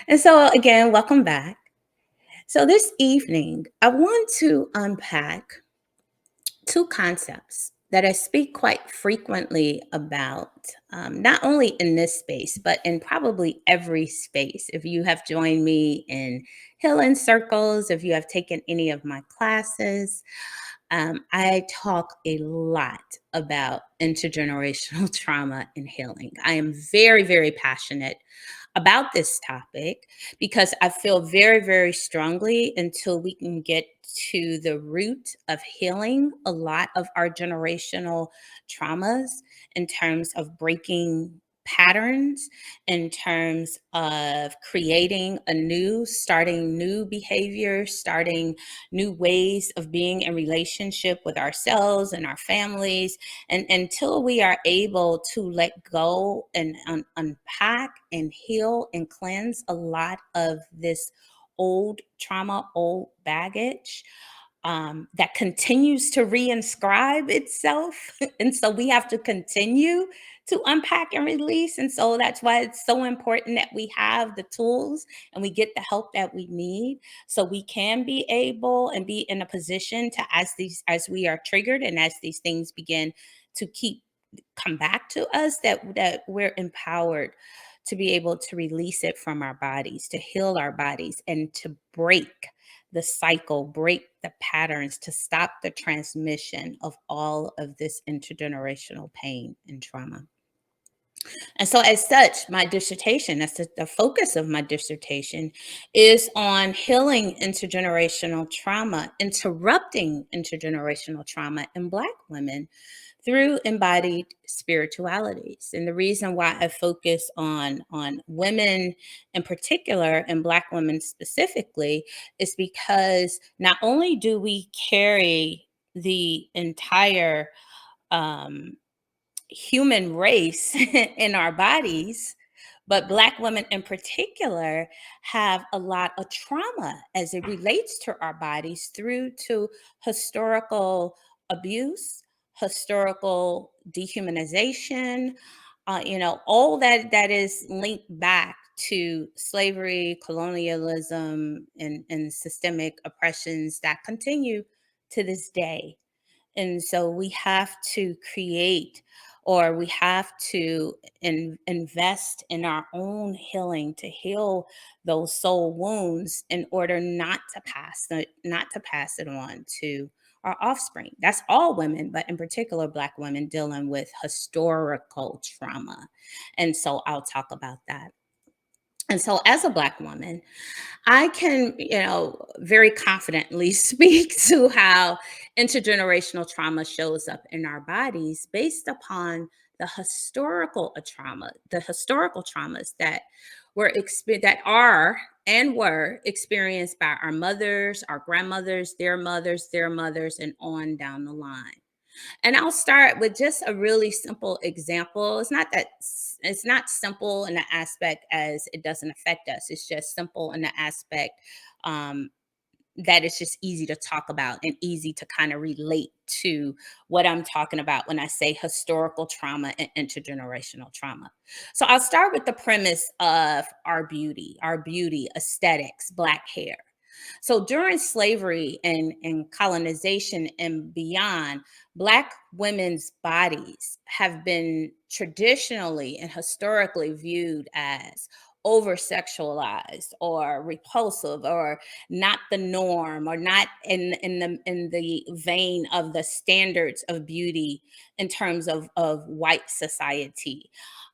And so, again, welcome back. So, this evening, I want to unpack two concepts that I speak quite frequently about, not only in this space, but in probably every space. If you have joined me in healing circles, if you have taken any of my classes, I talk a lot about intergenerational trauma and healing. I am very, very passionate about this topic because I feel very, very strongly until we can get to the root of healing a lot of our generational traumas in terms of breaking patterns, in terms of creating starting new behaviors, starting new ways of being in relationship with ourselves and our families. And until we are able to let go and unpack and heal and cleanse a lot of this old trauma, old baggage, that continues to reinscribe itself. And so we have to continue to unpack and release. And so that's why it's so important that we have the tools and we get the help that we need so we can be able and be in a position to, as we are triggered and as these things begin to keep come back to us, that we're empowered to be able to release it from our bodies, to heal our bodies, and to break the cycle, break the patterns, to stop the transmission of all of this intergenerational pain and trauma. And so, as such, my dissertation, that's the focus of my dissertation, is on healing intergenerational trauma, interrupting intergenerational trauma in Black women through embodied spiritualities. And the reason why I focus on women in particular and Black women specifically is because not only do we carry the entire um, human race in our bodies, but Black women in particular have a lot of trauma as it relates to our bodies through to historical abuse, historical dehumanization, all that is linked back to slavery, colonialism, and systemic oppressions that continue to this day. And so we have to create, or we have to invest in our own healing to heal those soul wounds in order not to pass it on to our offspring. That's all women, but in particular Black women dealing with historical trauma. And so I'll talk about that. And so as a Black woman, I can, very confidently speak to how intergenerational trauma shows up in our bodies based upon the historical traumas that that are and were experienced by our mothers, our grandmothers, their mothers, and on down the line. And I'll start with just a really simple example. It's not simple in the aspect as it doesn't affect us. It's just simple in the aspect um, that it's just easy to talk about and easy to kind of relate to what I'm talking about when I say historical trauma and intergenerational trauma. So I'll start with the premise of our beauty, aesthetics, Black hair. So during slavery and colonization and beyond, Black women's bodies have been traditionally and historically viewed as over sexualized or repulsive or not the norm or not in the vein of the standards of beauty in terms of white society.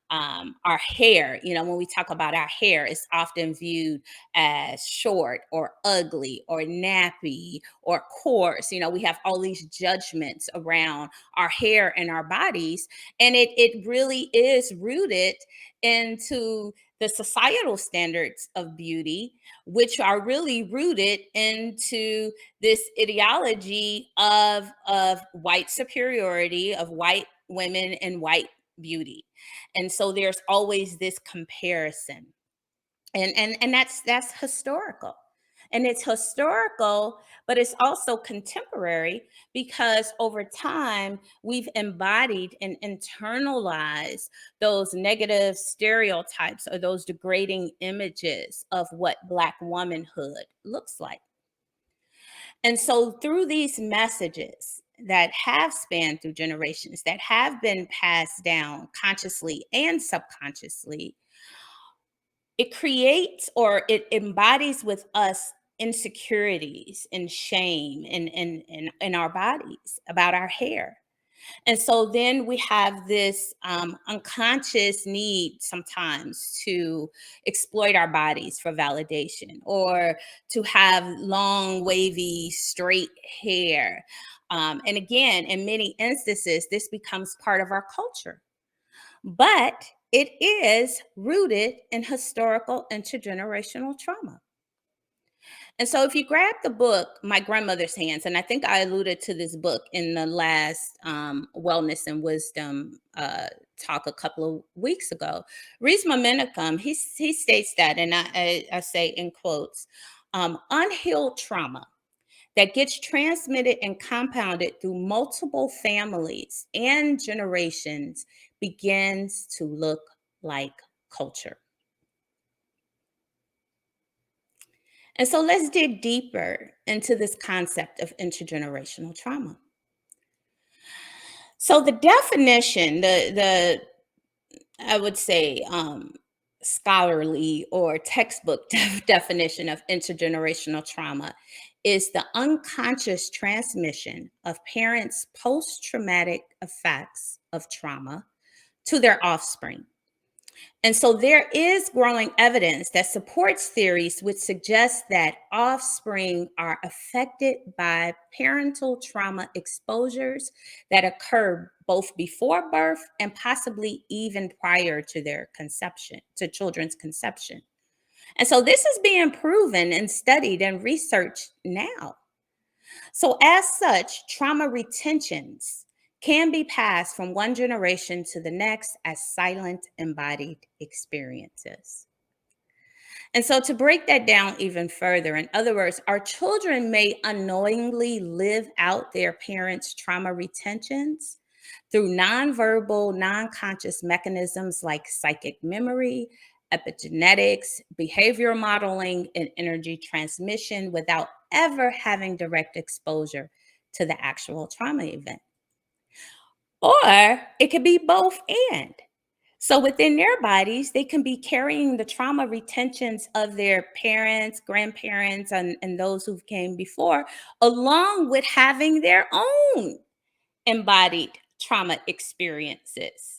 Our hair, when we talk about our hair, it's often viewed as short or ugly or nappy or coarse. We have all these judgments around our hair and our bodies. And it really is rooted into the societal standards of beauty, which are really rooted into this ideology of white superiority, of white women and white beauty. And so there's always this comparison, and that's historical. And it's historical, but it's also contemporary because over time we've embodied and internalized those negative stereotypes or those degrading images of what Black womanhood looks like. And so, through these messages that have spanned through generations, that have been passed down consciously and subconsciously, it creates or it embodies with us insecurities and shame in our bodies about our hair. And so then we have this unconscious need sometimes to exploit our bodies for validation or to have long, wavy, straight hair. And again, in many instances, this becomes part of our culture, but it is rooted in historical intergenerational trauma. And so, if you grab the book, My Grandmother's Hands, and I think I alluded to this book in the last Wellness and Wisdom talk a couple of weeks ago, Rees Momenicum, he states that, and I say in quotes, unhealed trauma that gets transmitted and compounded through multiple families and generations begins to look like culture. And so let's dig deeper into this concept of intergenerational trauma. So the definition, the I would say scholarly or textbook definition of intergenerational trauma is the unconscious transmission of parents' post-traumatic effects of trauma to their offspring. And so there is growing evidence that supports theories which suggest that offspring are affected by parental trauma exposures that occur both before birth and possibly even prior to their conception, to children's conception. And so this is being proven and studied and researched now. So, as such, trauma retentions can be passed from one generation to the next as silent embodied experiences. And so, to break that down even further, in other words, our children may unknowingly live out their parents' trauma retentions through nonverbal, non conscious mechanisms like psychic memory, epigenetics, behavior modeling, and energy transmission without ever having direct exposure to the actual trauma event. Or it could be both and. So within their bodies, they can be carrying the trauma retentions of their parents, grandparents, and those who came before, along with having their own embodied trauma experiences.